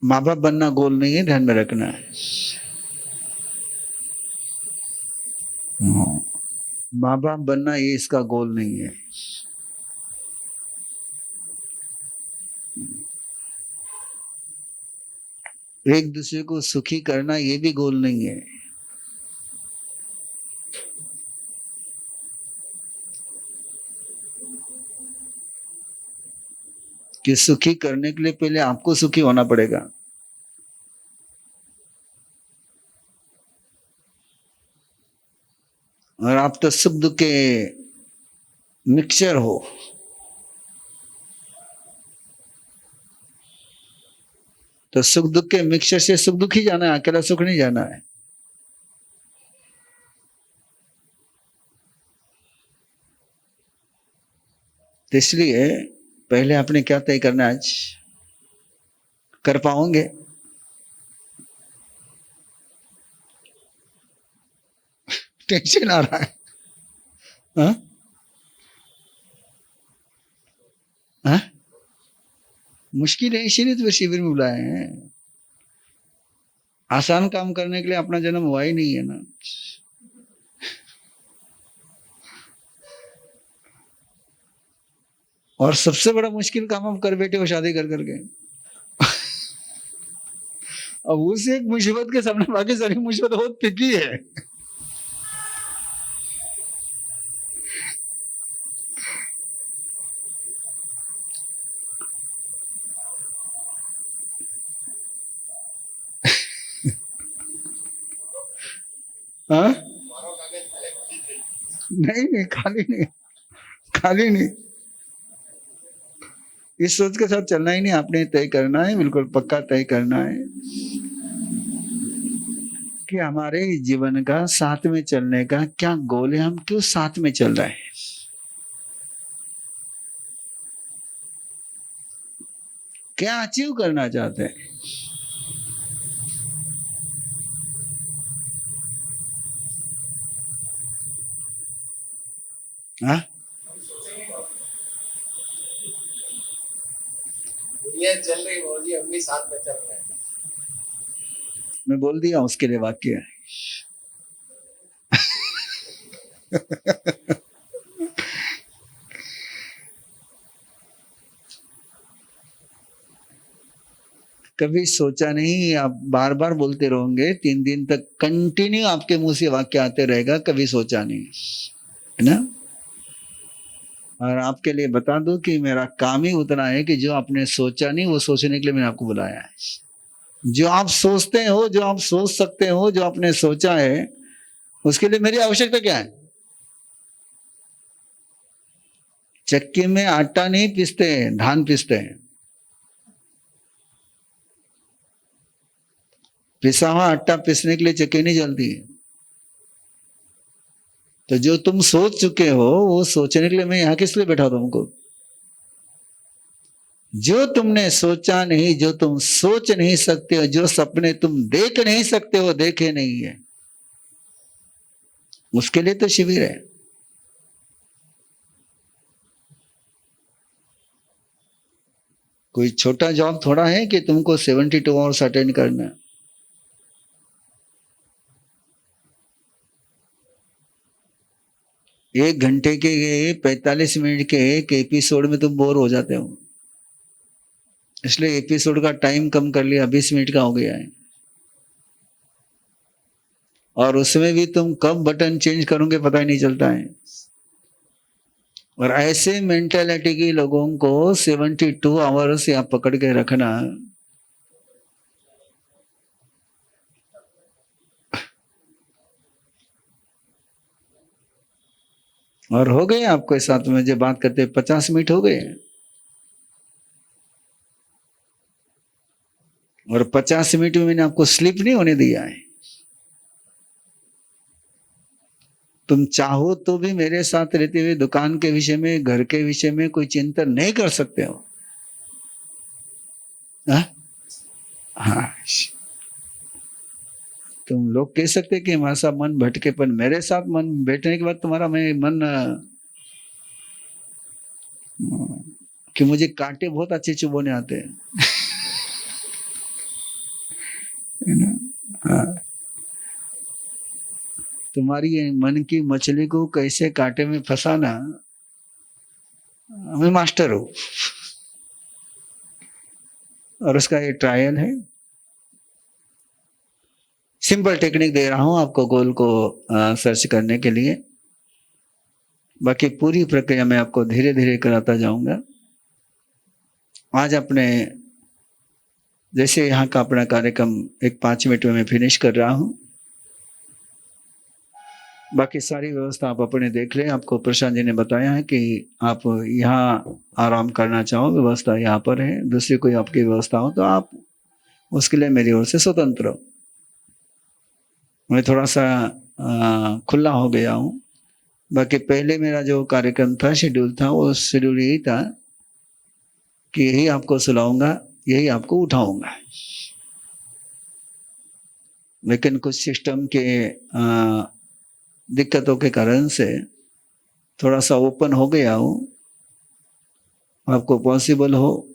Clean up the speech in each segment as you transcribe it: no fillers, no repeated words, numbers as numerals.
माँ बाप बनना गोल नहीं है, ध्यान में रखना है। माँ बाप बनना ये इसका गोल नहीं है। एक दूसरे को सुखी करना ये भी गोल नहीं है। कि सुखी करने के लिए पहले आपको सुखी होना पड़ेगा। और आप तो सुख दुख के मिक्सचर हो। तो सुख दुख के मिक्सचर से सुख दुख ही जाना है, अकेला सुख नहीं जाना है। तो इसलिए पहले आपने क्या तय करना है आज? कर पाओगे? टेंशन आ रहा है? हाँ? हाँ? मुश्किल है, इसीलिए तो शिविर में बुलाए हैं। आसान काम करने के लिए अपना जन्म हुआ ही नहीं है ना। और सबसे बड़ा मुश्किल काम हम कर बैठे हो शादी कर करके। अब उस एक मुसीबत के सामने बाकी सारी मुसीबत बहुत फीकी है। हाँ? नहीं, खाली नहीं, खाली नहीं। इस सोच के साथ चलना ही नहीं, आपने तय करना है, बिल्कुल पक्का तय करना है कि हमारे जीवन का साथ में चलने का क्या गोल है, हम क्यों साथ में चल रहे हैं, क्या अचीव करना चाहते हैं। हाँ? दुनिया चल रही मौजी, हम भी साथ में चल रहे हैं। मैं बोल दिया उसके लिए वाक्य। कभी सोचा नहीं, आप बार बार बोलते रहोगे, 3 दिन तक कंटिन्यू आपके मुंह से वाक्य आते रहेगा, कभी सोचा नहीं, है ना। और आपके लिए बता दूं कि मेरा काम ही उतना है कि जो आपने सोचा नहीं वो सोचने के लिए मैंने आपको बुलाया है। जो आप सोचते हो, जो आप सोच सकते हो, जो आपने सोचा है, उसके लिए मेरी आवश्यकता क्या है? चक्की में आटा नहीं पीसते हैं, धान पीसते हैं। पिसा हुआ आटा पीसने के लिए चक्की नहीं चलती। तो जो तुम सोच चुके हो वो सोचने के लिए मैं यहां किस लिए बैठा तुमको? जो तुमने सोचा नहीं, जो तुम सोच नहीं सकते हो, जो सपने तुम देख नहीं सकते हो, देखे नहीं है, उसके लिए तो शिविर है। कोई छोटा जॉब थोड़ा है कि तुमको 72 आवर्स अटेंड करना है। एक घंटे के 45 मिनट के एक एपिसोड में तुम बोर हो जाते हो, इसलिए एपिसोड का टाइम कम कर लिया, 20 मिनट का हो गया है। और उसमें भी तुम कब बटन चेंज करोगे पता ही नहीं चलता है। और ऐसे मेंटेलिटी के लोगों को 72 आवर्स या पकड़ के रखना, और हो गए आपके साथ में जो बात करते 50 मिनट हो गए, और 50 मिनट में मैंने आपको स्लिप नहीं होने दिया है। तुम चाहो तो भी मेरे साथ रहते हुए दुकान के विषय में, घर के विषय में कोई चिंतन नहीं कर सकते हो। हाँ, तुम लोग कह सकते कि हमारे साथ मन भटके, पर मेरे साथ मन बैठने के बाद तुम्हारा मैं मन कि मुझे कांटे बहुत अच्छे चुभोने आते हैं। है ना। हाँ, तुम्हारी ये मन की मछली को कैसे कांटे में फंसाना, मैं मास्टर हूं। और उसका ये ट्रायल है। सिंपल टेक्निक दे रहा हूं आपको गोल को सर्च करने के लिए। बाकी पूरी प्रक्रिया मैं आपको धीरे धीरे कराता जाऊंगा। आज अपने जैसे यहाँ का अपना कार्यक्रम एक 5 मिनट में मैं फिनिश कर रहा हूं। बाकी सारी व्यवस्था आप अपने देख लें। आपको प्रशांत जी ने बताया है कि आप यहाँ आराम करना चाहो, व्यवस्था यहाँ पर है। दूसरी कोई आपकी व्यवस्था हो तो आप उसके लिए मेरी ओर से स्वतंत्र हो। मैं थोड़ा सा खुला हो गया हूँ। बाकी पहले मेरा जो कार्यक्रम था, शेड्यूल था, वो शेड्यूल यही था कि यही आपको सुलाऊंगा, यही आपको उठाऊंगा। लेकिन कुछ सिस्टम के दिक्कतों के कारण से थोड़ा सा ओपन हो गया हूँ। आपको पॉसिबल हो,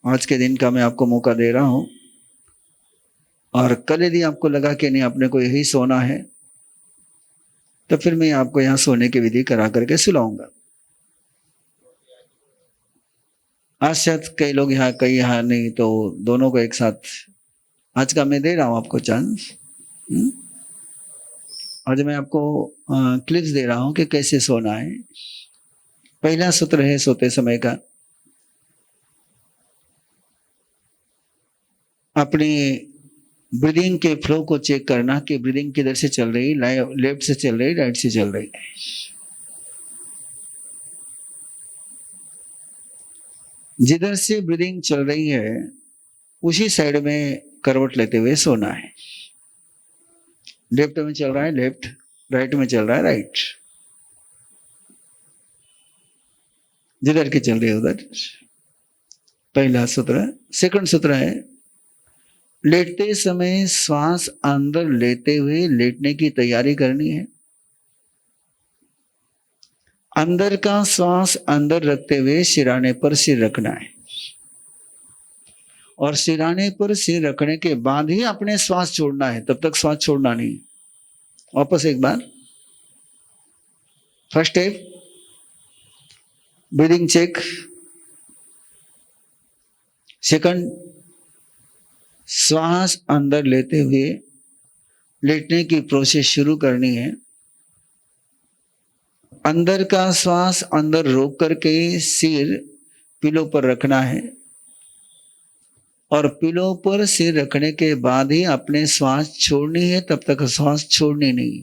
आज के दिन का मैं आपको मौका दे रहा हूँ। और कल यदि आपको लगा कि नहीं अपने को यही सोना है, तो फिर मैं आपको यहाँ सोने की विधि करा करके सुलाऊंगा। आज शायद कई लोग यहाँ, कई यहाँ नहीं, तो दोनों को एक साथ आज का मैं दे रहा हूँ आपको चांस। आज मैं आपको क्लिप्स दे रहा हूँ कि कैसे सोना है। पहला सूत्र है सोते समय का, अपनी ब्रीदिंग के फ्लो को चेक करना कि ब्रीदिंग किधर से चल रही, लेफ्ट से चल रही, राइट से चल रही। जिधर से ब्रीदिंग चल रही है उसी साइड में करवट लेते हुए सोना है। लेफ्ट में चल रहा है लेफ्ट, राइट में चल रहा है राइट, जिधर की चल रही है उधर। पहला सूत्र। सेकंड सूत्र है, लेटते समय श्वास अंदर लेते हुए लेटने की तैयारी करनी है। अंदर का श्वास अंदर रखते हुए सिराने पर सिर रखना है। और सिराने पर सिर रखने के बाद ही अपने श्वास छोड़ना है, तब तक श्वास छोड़ना नहीं। वापस एक बार। First step, breathing check. Second, श्वास अंदर लेते हुए लेटने की प्रोसेस शुरू करनी है। अंदर का श्वास अंदर रोक करके सिर पिलो पर रखना है। और पिलो पर सिर रखने के बाद ही अपने श्वास छोड़नी है, तब तक श्वास छोड़नी नहीं।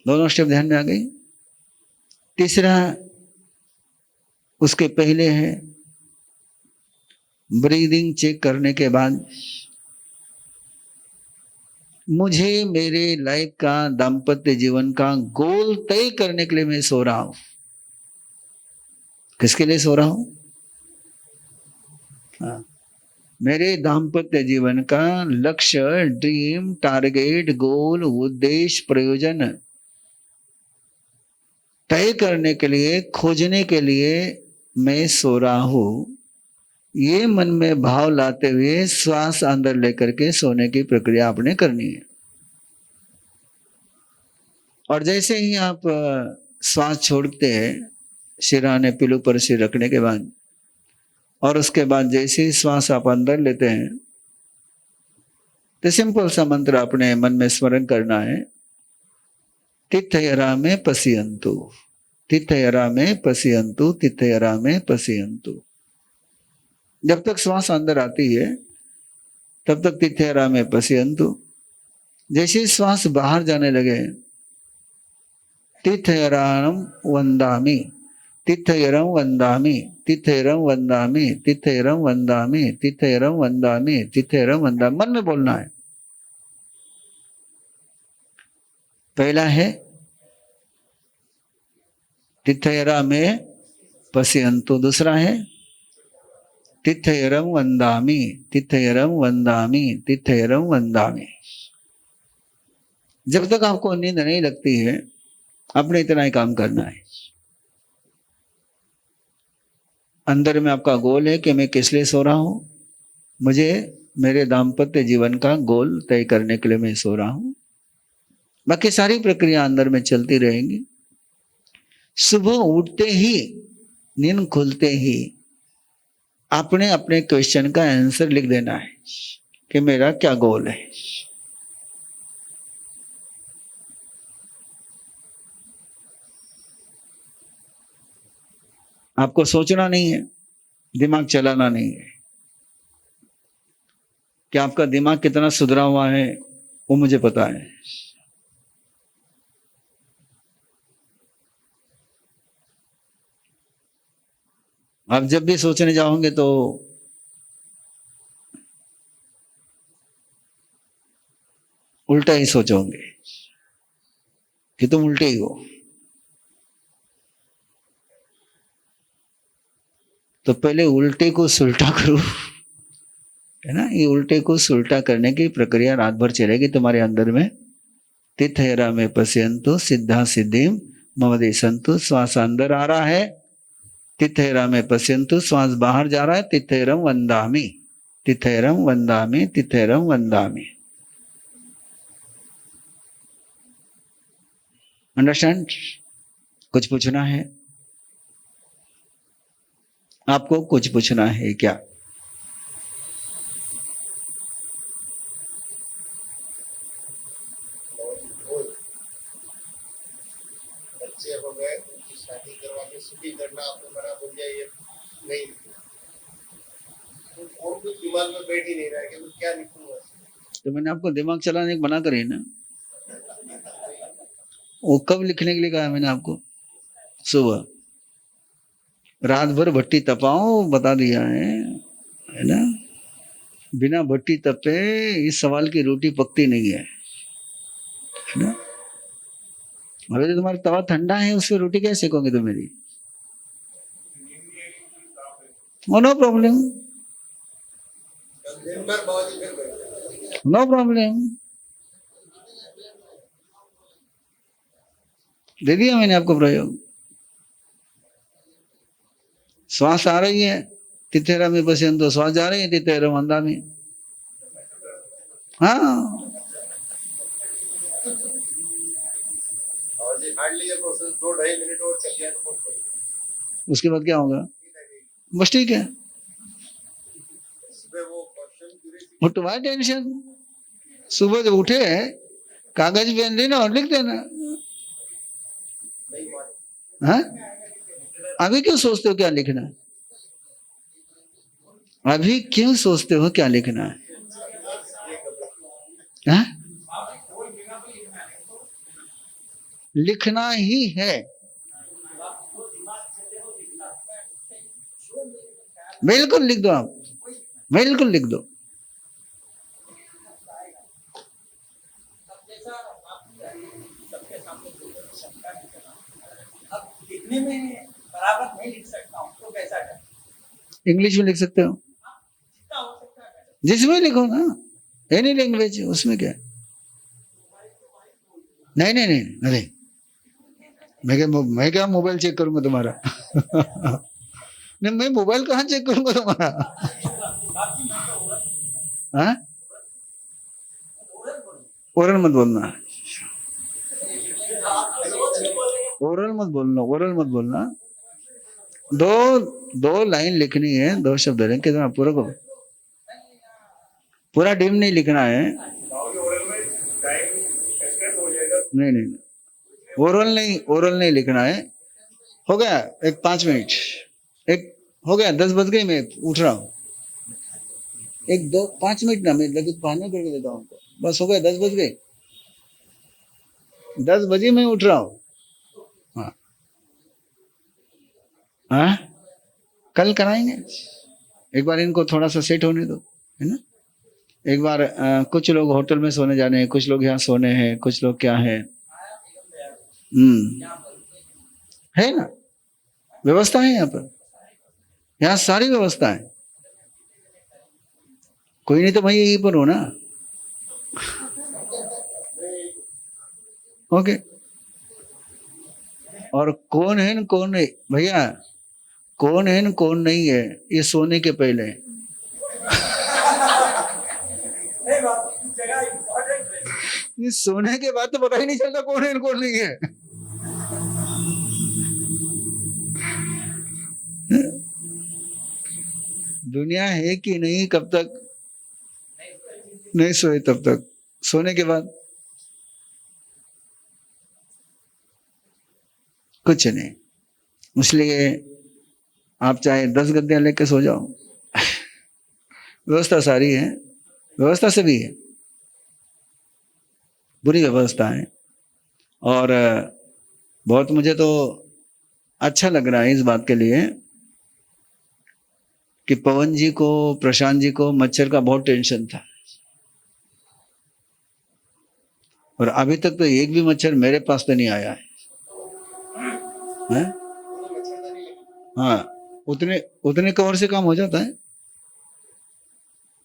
दोनों स्टेप ध्यान में आ गई। तीसरा, उसके पहले है ब्रीदिंग चेक करने के बाद, मुझे मेरे लाइफ का, दाम्पत्य जीवन का गोल तय करने के लिए मैं सो रहा हूं। किसके लिए सो रहा हूं? मेरे दाम्पत्य जीवन का लक्ष्य, ड्रीम, टारगेट, गोल, उद्देश्य, प्रयोजन तय करने के लिए, खोजने के लिए मैं सो रहा हूं। ये मन में भाव लाते हुए श्वास अंदर लेकर के सोने की प्रक्रिया आपने करनी है। और जैसे ही आप श्वास छोड़ते हैं, सिराने पिलो पर सिर रखने के बाद, और उसके बाद जैसे ही श्वास आप अंदर लेते हैं, तो सिंपल सा मंत्र अपने मन में स्मरण करना है, तिथयरा में पश्यन्तु, तिथयरा में पश्यन्तु, तिथयरा में पश्यन्तु। जब तक श्वास अंदर आती है तब तक तिथयरा में पश्यन्तु। जैसे श्वास बाहर जाने लगे, तिथयराम वंदामि, तिथयरम वंदामि, तिथयरम वंदामि, तिथयरम वंदामि, तिथयरम वंदामि, तिथयरम वंदामि। मन में बोलना है। पहला है तिथयरा में पश्यन्तु, दूसरा है तिथयरम वंदामि, तिथयरम वंदामि, तिथयरम वंदामि। जब तक आपको नींद नहीं लगती है, आपने इतना ही काम करना है। अंदर में आपका गोल है कि मैं किस लिए सो रहा हूं, मुझे मेरे दाम्पत्य जीवन का गोल तय करने के लिए मैं सो रहा हूं। बाकी सारी प्रक्रिया अंदर में चलती रहेंगी। सुबह उठते ही, नींद खुलते ही आपने अपने क्वेश्चन का आंसर लिख देना है कि मेरा क्या गोल है। आपको सोचना नहीं है, दिमाग चलाना नहीं है। कि आपका दिमाग कितना सुधरा हुआ है वो मुझे पता है। आप जब भी सोचने जाओगे तो उल्टा ही सोचोगे कि तुम उल्टे ही हो। तो पहले उल्टे को सुलटा करो, है ना। ये उल्टे को सुलटा करने की प्रक्रिया रात भर चलेगी तुम्हारे अंदर में। तिथेरा में पश्यन्तु सिद्धा सिद्धिम मम देशन्तु। श्वास अंदर आ रहा है, तिथेरा में पश्यन्तु। श्वास बाहर जा रहा है, तिथेरम वंदामि, तिथेरम वंदामि, तिथेरम वंदामि। अंडरस्टैंड? कुछ पूछना है? आपको कुछ पूछना है क्या? बच्चे हो गए, उनकी शादी करवा के सुखी करना आपने मना बोल दिया, ये नहीं। तो और कुछ दिमाग में बैठ ही नहीं रहा है कि मैं क्या लिखूंगा। तो मैंने आपको दिमाग चलाने को मना करी ना। वो कब लिखने के लिए कहा मैंने आपको? सुबह। रात भर भट्टी तपाओ, बता दिया है ना। बिना भट्टी तपे इस सवाल की रोटी पकती नहीं है ना। अगर तो तुम्हारा तवा ठंडा है, उसमें रोटी कैसे सेकोगे तुम मेरी? नो प्रॉब्लम, दिन भर बाबा जी फिर बैठे। No problem. दे दिया मैंने आपको प्रयोग। श्वास आ रही है, तिथेरा में पश्यन्तु। श्वास जा रही है, तिथेरम वंदामि। हाँ, और जी हार्डली ये प्रोसेस 2-2.5 मिनट और चल गया तो बहुत बढ़िया। उसके बाद क्या होगा? बस ठीक है। सुबह वो क्वेश्चन वो तुम्हारी टेंशन। सुबह जब उठे कागज पेन लेना और लिख देना। नहीं मालूम। हाँ, अभी क्यों सोचते हो क्या लिखना है? अभी क्यों सोचते हो क्या लिखना है? हाँ? लिखना ही है। बिल्कुल लिख दो आप, बिल्कुल लिख दो। लिखने में बराबर नहीं लिख सकता हूँ तो कैसा करें? इंग्लिश में लिख सकते हो, जितना हो सकता है जिसमें लिखो ना, एनी लैंग्वेज, उसमें क्या? नहीं नहीं नहीं नहीं, मैं क्या मोबाइल चेक करूंगा तुम्हारा? नहीं, मैं मोबाइल कहाँ चेक करूंगा तुम्हारा? हाँ, ओरल मत बोलना, ओरल मत बोलना, ओरल मत बोलना। दो लाइन लिखनी है, 2 शब्द लिख के पूरा को, पूरा डिम नहीं लिखना है। नहीं नहीं, ओरल नहीं लिखना है। हो गया एक 5 मिनट, एक हो गया 10 बज गए, मैं उठ रहा हूँ। 1-2-5 मिनट ना, मैं लगे बहाना करके देता हूँ। बस हो गया, 10 बज गए, 10 बजे मैं उठ रहा हूँ। हाँ हाँ, कल कराएंगे। एक बार इनको थोड़ा सा सेट होने दो, है ना। एक बार कुछ लोग होटल में सोने जाने हैं, कुछ लोग यहाँ सोने हैं, कुछ लोग क्या है। है ना, व्यवस्था है यहाँ पर, यहाँ सारी व्यवस्था है। कोई नहीं तो मैं यहीं पर हूं ना। ओके। और कौन है न कौन नहीं भैया, कौन है न कौन नहीं है, ये सोने के पहले। ये सोने के बाद तो पता ही नहीं चलता कौन है कौन नहीं है। दुनिया है कि नहीं कब तक नहीं सोए तब तक, सोने के बाद कुछ नहीं। इसलिए आप चाहे 10 गद्दियां लेके सो जाओ, व्यवस्था सारी है, व्यवस्था से भी है, बुरी व्यवस्था है। और बहुत मुझे तो अच्छा लग रहा है इस बात के लिए कि पवन जी को, प्रशांत जी को मच्छर का बहुत टेंशन था, और अभी तक तो एक भी मच्छर मेरे पास तो नहीं आया है, हैं? हाँ, उतने कवर से काम हो जाता है।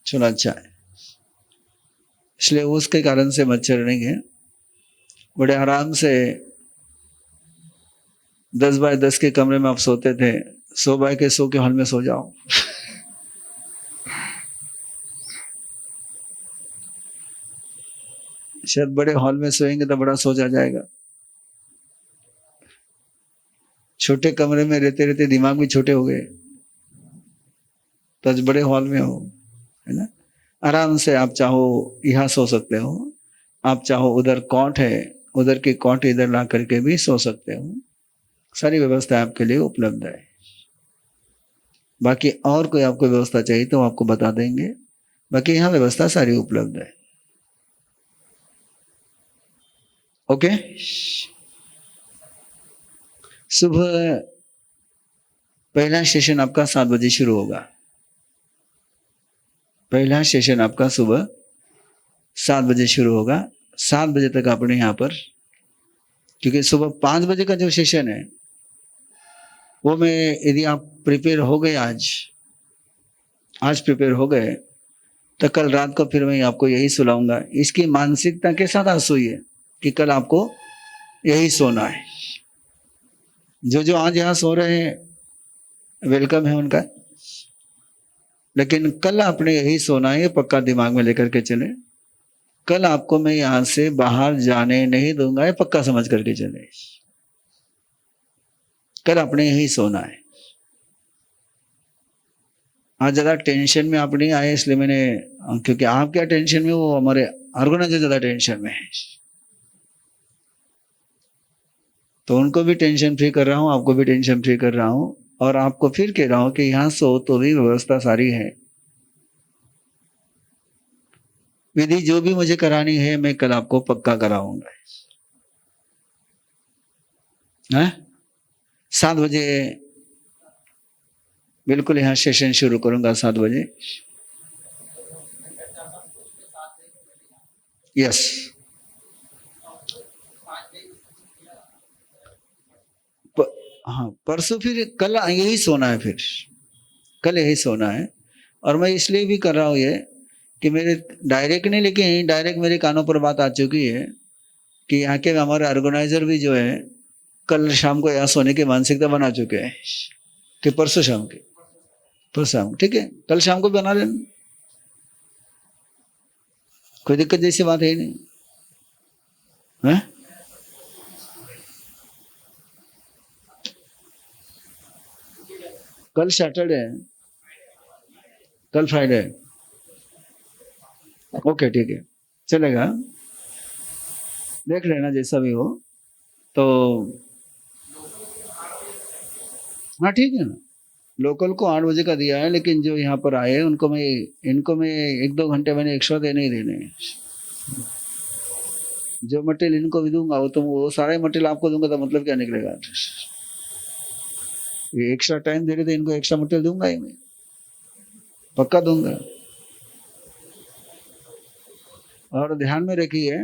चलो अच्छा है, इसलिए उसके कारण से मच्छर नहीं है। बड़े आराम से 10 बाय 10 के कमरे में आप सोते थे, 100 बाय के 100 के हॉल में सो जाओ। शायद बड़े हॉल में सोएंगे तो बड़ा सोच आ जाएगा, छोटे कमरे में रहते रहते दिमाग भी छोटे हो गए, तो आज बड़े हॉल में हो, है ना। आराम से आप चाहो यहाँ सो सकते हो, आप चाहो उधर कॉट है, उधर की कॉट इधर ला करके भी सो सकते हो, सारी व्यवस्था आपके लिए उपलब्ध है। बाकी और कोई आपको व्यवस्था चाहिए तो आपको बता देंगे, बाकी यहाँ व्यवस्था सारी उपलब्ध है। ओके, सुबह पहला सेशन आपका 7 बजे शुरू होगा। पहला सेशन आपका सुबह 7 बजे शुरू होगा, 7 बजे तक आपने यहाँ पर, क्योंकि सुबह 5 बजे का जो सेशन है वो मैं, यदि आप प्रिपेयर हो गए आज प्रिपेयर हो गए तो कल रात को फिर मैं आपको यही सुलाऊंगा। इसकी मानसिकता के साथ आज सोइए कि कल आपको यही सोना है। जो आज यहाँ सो रहे हैं वेलकम है उनका, लेकिन कल आपने यही सोना है, ये पक्का दिमाग में लेकर के चले। कल आपको मैं यहाँ से बाहर जाने नहीं दूंगा, ये पक्का समझ करके चले। कल आपने यही सोना है। आज ज्यादा टेंशन में आप नहीं आए, इसलिए मैंने, क्योंकि आप क्या टेंशन में, वो हमारे ऑर्गेनाइजर ज्यादा टेंशन में है, तो उनको भी टेंशन फ्री कर रहा हूँ, आपको भी टेंशन फ्री कर रहा हूँ, और आपको फिर कह रहा हूँ कि यहाँ सो तो भी व्यवस्था सारी है। विधि जो भी मुझे करानी है मैं कल आपको पक्का कराऊंगा। 7 बजे बिल्कुल यहाँ सेशन शुरू करूंगा, 7 बजे। यस, हाँ, परसों फिर कल यही सोना है, फिर कल यही सोना है। और मैं इसलिए भी कर रहा हूँ ये कि मेरे डायरेक्ट नहीं, लेकिन इनडायरेक्ट मेरे कानों पर बात आ चुकी है कि यहाँ के हमारे ऑर्गेनाइजर भी जो है कल शाम को यहाँ सोने की मानसिकता बना चुके हैं कि परसों शाम के, परसों शाम, ठीक है, कल शाम को बना लेना, कोई दिक्कत जैसी बात है ही नहीं है। कल सैटरडे है, कल फ्राइडे है, ओके ठीक है, चलेगा, देख लेना जैसा भी हो। तो हाँ ठीक है ना, लोकल को 8 बजे का दिया है, लेकिन जो यहाँ पर आए इनको मैं 1-2 घंटे मैंने एक्स्ट्रा देने ही देने हैं। जो मटेरियल इनको भी दूंगा वो सारे मटेरियल आपको दूंगा, तो मतलब क्या निकलेगा। ये एक्स्ट्रा टाइम दे रहे थे, इनको एक्स्ट्रा मटेरियल दूंगा ही मैं, पक्का दूंगा। और ध्यान में रखिए,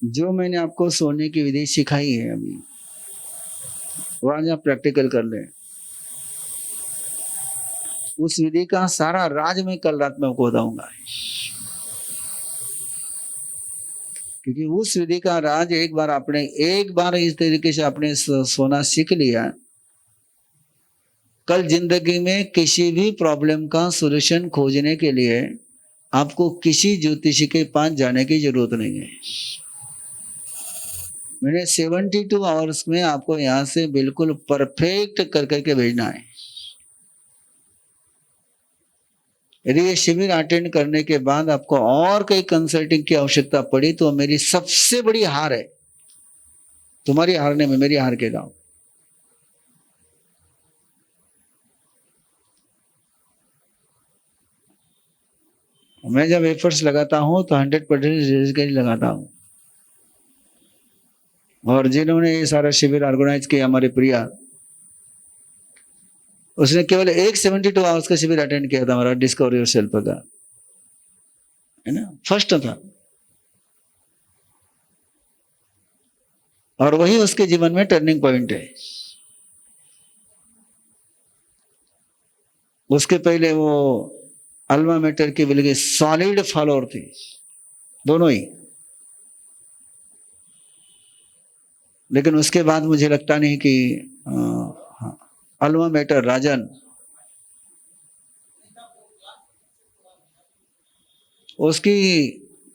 जो मैंने आपको सोने की विधि सिखाई है अभी, वो आज आप प्रैक्टिकल कर लें। उस विधि का सारा राज मैं कल रात में आपको बताऊंगा, क्योंकि उस विधि का राज एक बार इस तरीके से आपने सोना सीख लिया, कल जिंदगी में किसी भी प्रॉब्लम का सॉल्यूशन खोजने के लिए आपको किसी ज्योतिषी के पास जाने की जरूरत नहीं है। मैंने 72 आवर्स में आपको यहां से बिल्कुल परफेक्ट कर करके भेजना है। यदि ये शिविर अटेंड करने के बाद आपको और कई कंसल्टिंग की आवश्यकता पड़ी तो मेरी सबसे बड़ी हार है, तुम्हारी हारने में मेरी हार के लाओ। मैं जब एफर्ट्स लगाता हूं तो 100% लगाता हूं। और जिन्होंने ये सारा शिविर ऑर्गेनाइज किया, हमारे प्रिया, उसने केवल एक 72 आवर्स का शिविर अटेंड किया था, हमारा डिस्कवर योरसेल्फ का, है ना, फर्स्ट था। और वही उसके जीवन में टर्निंग पॉइंट है। उसके पहले वो अल्मा मेटर की बिल्कुल सॉलिड फॉलोअर थी, दोनों ही। लेकिन उसके बाद मुझे लगता नहीं कि अल्मा मेटर राजन उसकी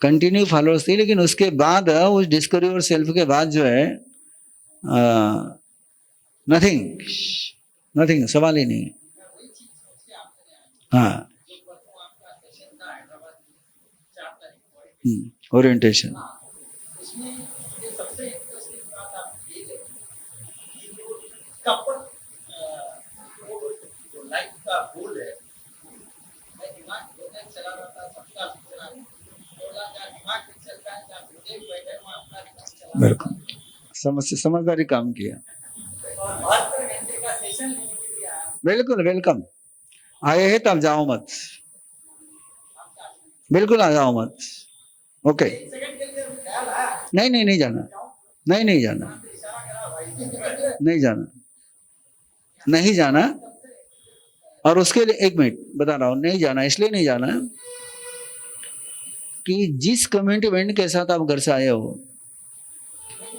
कंटिन्यू फॉलोअर्स थी, लेकिन उसके बाद उस डिस्कवरी और सेल्फ के बाद जो है नथिंग नथिंग, सवाल ही नहीं। हाँ, ओरिएंटेशन। उसमें ये सबसे इंटरेस्टिंग बात आप ये है कि जो कपल जो लाइफ का गोल है, मैं दिमाग में चला रहा था, सबका चला बोला क्या दिमाग में चलता है, क्या मुझे बैठे वहाँ अपना दिमाग चला रहा था। समझदारी काम किया। और 72 घंटे का सेशन लेने के लिए आया। बिल्कुल वेलकम। आए हैं तो आप जाओ मत, बिल्कुल आ जाओ मत। ओके, एक सेकंड के लिए ख्याल आया, नहीं नहीं नहीं जाना, नहीं जाना, इशारा करा भाई नहीं जाना, नहीं जाना। और उसके लिए 1 मिनट बता रहा हूं, नहीं जाना इसलिए नहीं जाना कि जिस कमिटमेंट के साथ आप घर से आए हो,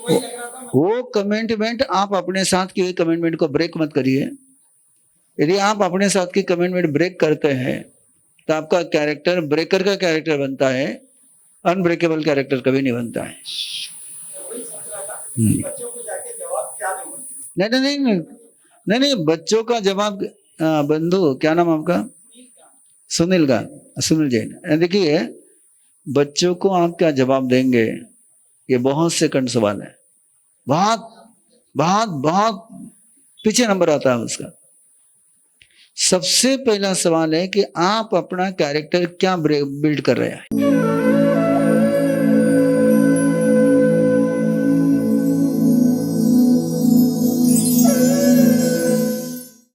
वही लग रहा था। वो कमिटमेंट आप अपने साथ की कमिटमेंट को ब्रेक मत करिए। यदि आप अपने साथ की कमिटमेंट ब्रेक करते हैं तो आपका कैरेक्टर ब्रेकर का कैरेक्टर बनता है, अनब्रेकेबल कैरेक्टर कभी नहीं बनता है। वही सोच रहा था कि बच्चों को जाके जवाब क्या दूंगा। नहीं, बच्चों का जवाब बंधु, क्या नाम आपका? सुनील का, सुनील जैन। देखिए, बच्चों को आप क्या जवाब देंगे, ये बहुत सेकंड सवाल है। बहुत बहुत बहुत पीछे नंबर आता है उसका। सबसे पहला सवाल है कि आप अपना कैरेक्टर क्या बिल्ड कर रहे हैं।